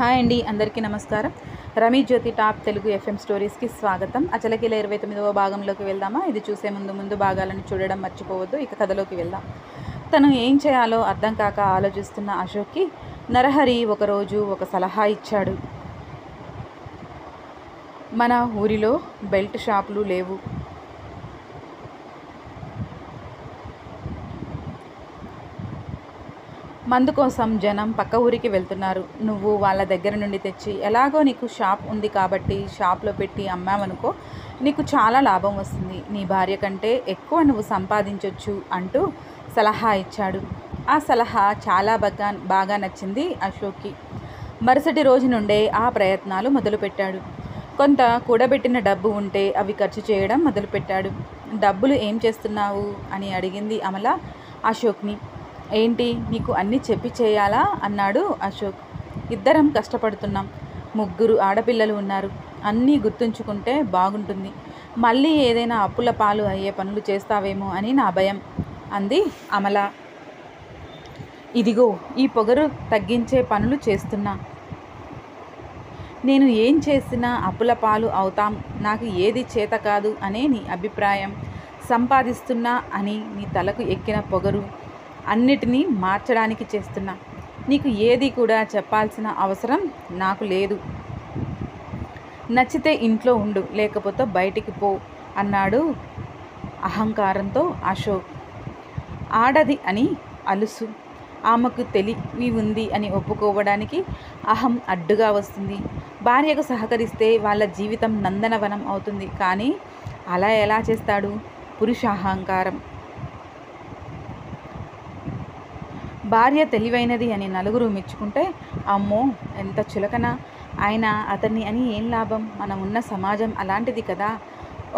Hi అండి, అందరికీ నమస్కారం. రమేష్ జ్యోతి టాప్ తెలుగు ఎఫ్ఎం స్టోరీస్కి స్వాగతం. అచలకిల 29వ భాగంలోకి వెళ్దామా? ఇది చూసే ముందు భాగాలను చూడడం మర్చిపోవద్దు. ఇక కథలోకి వెళ్దాం. తను ఏం చేయాలో అర్థం కాక ఆలోచిస్తున్న అశోక్కి నరహరి ఒకరోజు ఒక సలహా ఇచ్చాడు. మన ఊరిలో బెల్ట్ షాపులు లేవు. మందు కోసం జనం పక్క ఊరికి వెళ్తున్నారు. నువ్వు వాళ్ళ దగ్గర నుండి తెచ్చి, ఎలాగో నీకు షాప్ ఉంది కాబట్టి షాప్లో పెట్టి అమ్మావనుకో, నీకు చాలా లాభం వస్తుంది. నీ భార్య కంటే ఎక్కువ నువ్వు సంపాదించవచ్చు అంటూ సలహా ఇచ్చాడు. ఆ సలహా చాలా బాగా నచ్చింది అశోక్కి. మరుసటి రోజు నుండే ఆ ప్రయత్నాలు మొదలుపెట్టాడు. కొంత కూడబెట్టిన డబ్బు ఉంటే అవి ఖర్చు చేయడం మొదలుపెట్టాడు. డబ్బులు ఏం చేస్తున్నావు అని అడిగింది అమల అశోక్ని. ఏంటి, నీకు అన్నీ చెప్పి చేయాలా అన్నాడు అశోక్. ఇద్దరం కష్టపడుతున్నాం. 3 ఆడపిల్లలు ఉన్నారు. అన్నీ గుర్తుంచుకుంటే బాగుంటుంది. మళ్ళీ ఏదైనా అప్పుల పాలు అయ్యే పనులు చేస్తావేమో అని నా భయం అంది అమల. ఇదిగో ఈ పొగరు తగ్గించే పనులు చేస్తున్నా. నేను ఏం చేసినా అప్పుల పాలు అవుతాం. నాకు ఏది చేత కాదు అనే నీ అభిప్రాయం. సంపాదిస్తున్నా అని నీ తలకు ఎక్కిన పొగరు అన్నిటినీ మార్చడానికి చేస్తున్నా. నీకు ఏది కూడా చెప్పాల్సిన అవసరం నాకు లేదు. నచ్చితే ఇంట్లో ఉండు, లేకపోతే బయటికి పో అన్నాడు అహంకారంతో అశోక్. ఆడది అని అలుసు. ఆమెకు తెలివి ఉంది అని ఒప్పుకోవడానికి అహం అడ్డుగా వస్తుంది. భార్యకు సహకరిస్తే వాళ్ళ జీవితం నందనవనం అవుతుంది. కానీ అలా ఎలా చేస్తాడు? పురుష అహంకారం. భార్య తెలివైనది అని నలుగురు మెచ్చుకుంటే, అమ్మో ఎంత చులకన, ఆయన అతన్ని అని ఏం లాభం? మనం ఉన్న సమాజం అలాంటిది కదా.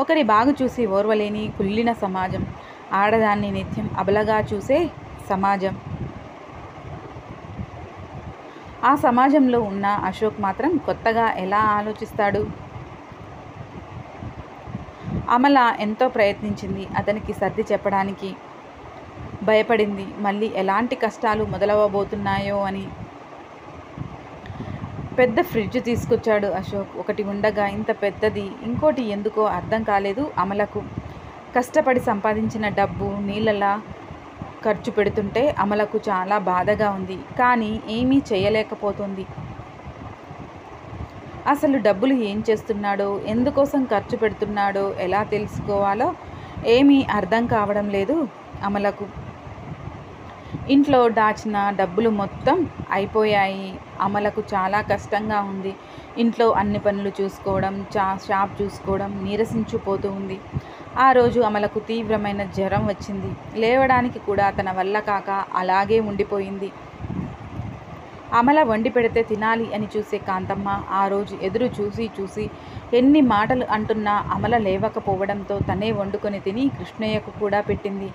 ఒకరి బాగు చూసి ఓర్వలేని కుళ్ళిన సమాజం. ఆడదాన్ని నిత్యం అబలగా చూసే సమాజం. ఆ సమాజంలో ఉన్న అశోక్ మాత్రం కొత్తగా ఎలా ఆలోచిస్తాడు? అమల ఎంతో ప్రయత్నించింది అతనికి సర్ది చెప్పడానికి. భయపడింది మళ్ళీ ఎలాంటి కష్టాలు మొదలవబోతున్నాయో అని. పెద్ద ఫ్రిడ్జ్ తీసుకొచ్చాడు అశోక్. ఒకటి ఉండగా ఇంత పెద్దది ఇంకోటి ఎందుకో అర్థం కాలేదు అమలకు. కష్టపడి సంపాదించిన డబ్బు నీళ్ళలా ఖర్చు పెడుతుంటే అమలకు చాలా బాధగా ఉంది. కానీ ఏమీ చేయలేకపోతుంది. అసలు డబ్బులు ఏం చేస్తున్నాడో, ఎందుకోసం ఖర్చు పెడుతున్నాడో ఎలా తెలుసుకోవాలో ఏమీ అర్థం కావడం లేదు అమలకు. ఇంట్లో దాచిన డబ్బులు మొత్తం అయిపోయాయి. అమలకు చాలా కష్టంగా ఉంది. ఇంట్లో అన్ని పనులు చూసుకోవడం, షాప్ చూసుకోవడం నీరసించిపోతూ ఉంది. ఆ రోజు అమలకు తీవ్రమైన జ్వరం వచ్చింది. లేవడానికి కూడా తన వల్ల కాక అలాగే ఉండిపోయింది. అమల వండి పెడితే తినాలి అని చూసే కాంతమ్మ ఆ రోజు ఎదురు చూసి ఎన్ని మాటలు అంటున్నా అమల లేవకపోవడంతో తనే వండుకొని తిని కృష్ణయ్యకు కూడా పెట్టింది.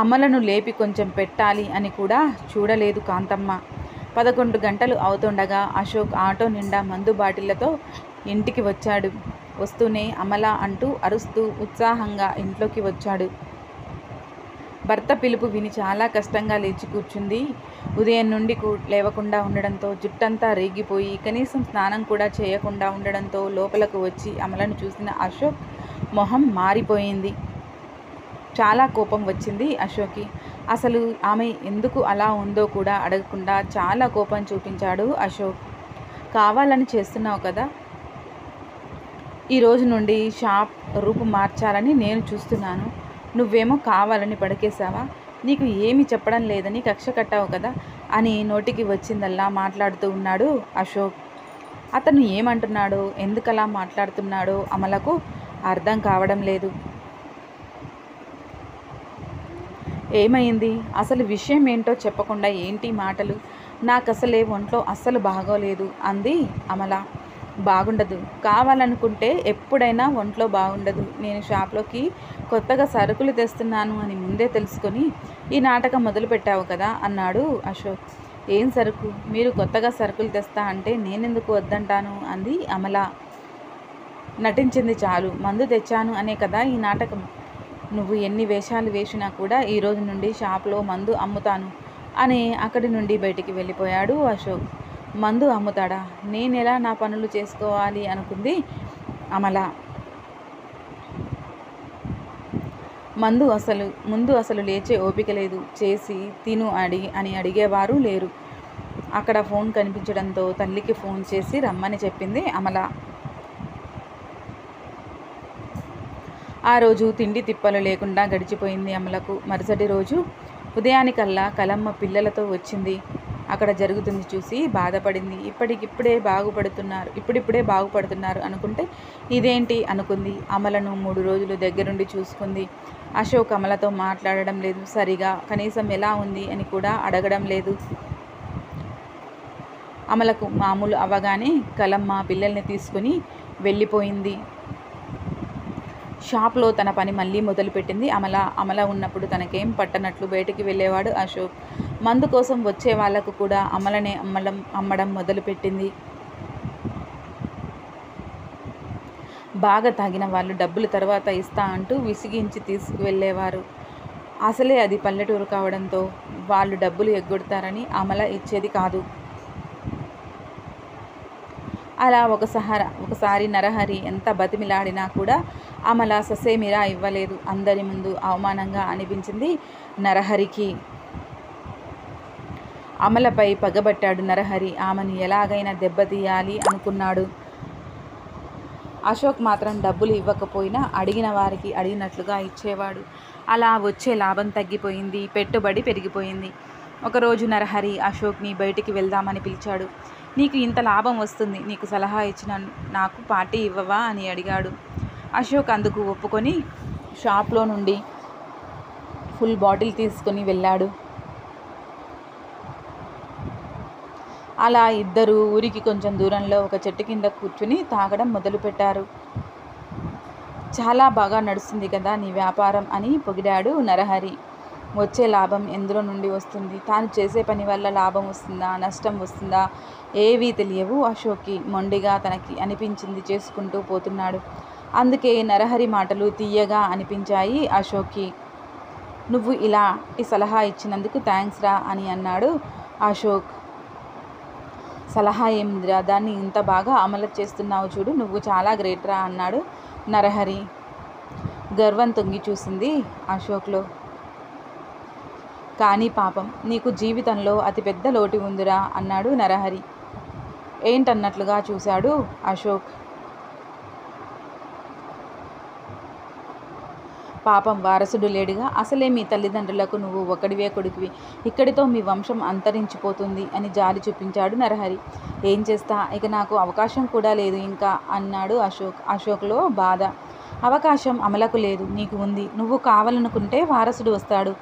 అమలను లేపి కొంచెం పెట్టాలి అని కూడా చూడలేదు కాంతమ్మ. 11 గంటలు అవుతుండగా అశోక్ ఆటో నిండా మందు బాటిళ్లతో ఇంటికి వచ్చాడు. వస్తూనే అమల అంటూ అరుస్తూ ఉత్సాహంగా ఇంట్లోకి వచ్చాడు. భర్త పిలుపు విని చాలా కష్టంగా లేచి కూర్చుంది. ఉదయం నుండి లేవకుండా ఉండడంతో జుట్టంతా రేగిపోయి కనీసం స్నానం కూడా చేయకుండా ఉండడంతో లోపలకు వచ్చి అమలను చూసిన అశోక్ మొహం మారిపోయింది. చాలా కోపం వచ్చింది అశోక్కి. అసలు ఆమె ఎందుకు అలా ఉందో కూడా అడగకుండా చాలా కోపం చూపించాడు అశోక్. కావాలని చేస్తున్నావు కదా. ఈ రోజు నుండి షాప్ రూపు మార్చాలని నేను చూస్తున్నాను. నువ్వేమో కావాలని పడకేశావా? నీకు ఏమి చెప్పడం లేదని కక్ష కట్టావు కదా అని నోటికి వచ్చిందల్లా మాట్లాడుతూ ఉన్నాడు అశోక్. అతను ఏమంటున్నాడో, ఎందుకలా మాట్లాడుతున్నాడో అమలకు అర్థం కావడం లేదు. ఏమైంది? అసలు విషయం ఏంటో చెప్పకుండా ఏంటి మాటలు? నాకసలే ఒంట్లో అస్సలు బాగోలేదు అంది అమల. బాగుండదు. కావాలనుకుంటే ఎప్పుడైనా ఒంట్లో బాగుండదు. నేను షాప్లోకి కొత్తగా సరుకులు తెస్తున్నాను అని ముందే తెలుసుకొని ఈ నాటకం మొదలుపెట్టావు కదా అన్నాడు అశోక్. ఏం సరుకు? మీరు కొత్తగా సరుకులు తెస్తా అంటే నేనెందుకు వద్దంటాను అంది అమల. నటించింది చాలు. మందు తెచ్చాను అనే కదా ఈ నాటకం. నువ్వు ఎన్ని వేషాలు వేసినా కూడా ఈ రోజు నుండి షాప్లో మందు అమ్ముతాను అని అక్కడి నుండి బయటికి వెళ్ళిపోయాడు అశోక్. మందు అమ్ముతాడా? నేనెలా నా పనులు చేసుకోవాలి అనుకుంది అమల. ముందు అసలు లేచే ఓపిక లేదు. చేసి తిను అని అడిగేవారు లేరు. అక్కడ ఫోన్ కనిపించడంతో తల్లికి ఫోన్ చేసి రమ్మని చెప్పింది అమల. ఆ రోజు తిండి తిప్పలు లేకుండా గడిచిపోయింది అమలకు. మరుసటి రోజు ఉదయానికల్లా కలమ్మ పిల్లలతో వచ్చింది. అక్కడ జరుగుతుంది చూసి బాధపడింది. ఇప్పుడిప్పుడే బాగుపడుతున్నారు అనుకుంటే ఇదేంటి అనుకుంది. అమలను 3 రోజులు దగ్గరుండి చూసుకుంది. అశోక్ అమలతో మాట్లాడడం లేదు. సరిగా కనీసం ఎలా ఉంది అని కూడా అడగడం లేదు. అమలకు మామూలు అవ్వగానే కలమ్మ పిల్లల్ని తీసుకుని వెళ్ళిపోయింది. షాప్లో తన పని మళ్ళీ మొదలుపెట్టింది అమల ఉన్నప్పుడు తనకేం పట్టనట్లు బయటికి వెళ్ళేవాడు అశోక్. మందు కోసం వచ్చే వాళ్లకు కూడా అమలనే అమ్మడం మొదలుపెట్టింది. బాగా తాగిన వాళ్ళు డబ్బులు తర్వాత ఇస్తా అంటూ విసిగించి తీసుకువెళ్ళేవారు. అసలే అది పల్లెటూరు కావడంతో వాళ్ళు డబ్బులు ఎగ్గొడతారని అమల ఇచ్చేది కాదు. అలా ఒకసారి నరహరి ఎంత బతిమిలాడినా కూడా అమల ససేమిరా ఇవ్వలేదు. అందరి ముందు అవమానంగా అనిపించింది నరహరికి. అమలపై పగబట్టాడు నరహరి. ఆమెను ఎలాగైనా దెబ్బతీయాలి అనుకున్నాడు. అశోక్ మాత్రం డబ్బులు ఇవ్వకపోయినా అడిగిన వారికి అడిగినట్లుగా ఇచ్చేవాడు. అలా వచ్చే లాభం తగ్గిపోయింది. పెట్టుబడి పెరిగిపోయింది. ఒకరోజు నరహరి అశోక్ని బయటికి వెళ్దామని పిలిచాడు. నీకు ఇంత లాభం వస్తుంది, నీకు సలహా ఇచ్చిన నాకు పార్టీ ఇవ్వవా అని అడిగాడు. అశోక్ అందుకు ఒప్పుకొని షాప్లో నుండి ఫుల్ బాటిల్ తీసుకుని వెళ్ళాడు. అలా ఇద్దరు ఊరికి కొంచెం దూరంలో ఒక చెట్టు కింద కూర్చుని తాగడం మొదలుపెట్టారు. చాలా బాగా నడుస్తుంది కదా నీ వ్యాపారం అని పొగిడాడు నరహరి. వచ్చే లాభం ఎందులో నుండి వస్తుంది? తాను చేసే పని వల్ల లాభం వస్తుందా, నష్టం వస్తుందా ఏవీ తెలియవు అశోక్కి. మొండిగా తనకి అనిపించింది చేసుకుంటూ పోతున్నాడు. అందుకే నరహరి మాటలు తీయగా అనిపించాయి అశోక్కి. నువ్వు ఇలాంటి సలహా ఇచ్చినందుకు థ్యాంక్స్ రా అని అన్నాడు అశోక్. సలహా ఏముందిరా, దాన్ని ఇంత బాగా అమలు చేస్తున్నావు చూడు, నువ్వు చాలా గ్రేట్ రా అన్నాడు నరహరి. గర్వం తొంగి చూసింది అశోక్లో. కానీ పాపం నీకు జీవితంలో అతిపెద్ద లోటు ఉందిరా అన్నాడు నరహరి. ఏంటన్నట్లుగా చూశాడు అశోక్. పాపం వారసుడు లేడుగా, అసలే మీ తల్లిదండ్రులకు నువ్వు ఒకడివే కొడుకువి, ఇక్కడితో మీ వంశం అంతరించిపోతుంది అని జాలి చూపించాడు నరహరి. ఏం చేస్తా, ఇక నాకు అవకాశం కూడా లేదు ఇంకా అన్నాడు అశోక్. అశోక్లో బాధ. అవకాశం అమలకు లేదు, నీకు ఉంది. నువ్వు కావాలనుకుంటే వారసుడు వస్తాడు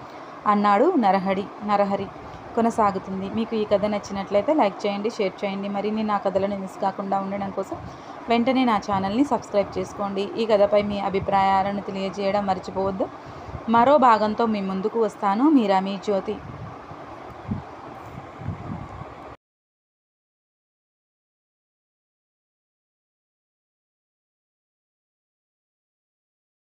అన్నాడు నరహరి. కొనసాగుతుంది. మీకు ఈ కథ నచ్చినట్లయితే లైక్ చేయండి, షేర్ చేయండి. మరిన్ని నా కథలను మిస్ కాకుండా ఉండడం కోసం వెంటనే నా ఛానల్ని సబ్స్క్రైబ్ చేసుకోండి. ఈ కథపై మీ అభిప్రాయాలను తెలియజేయడం మర్చిపోవద్దు. మరో భాగంతో మీ ముందుకు వస్తాను. మీరా మీ జ్యోతి.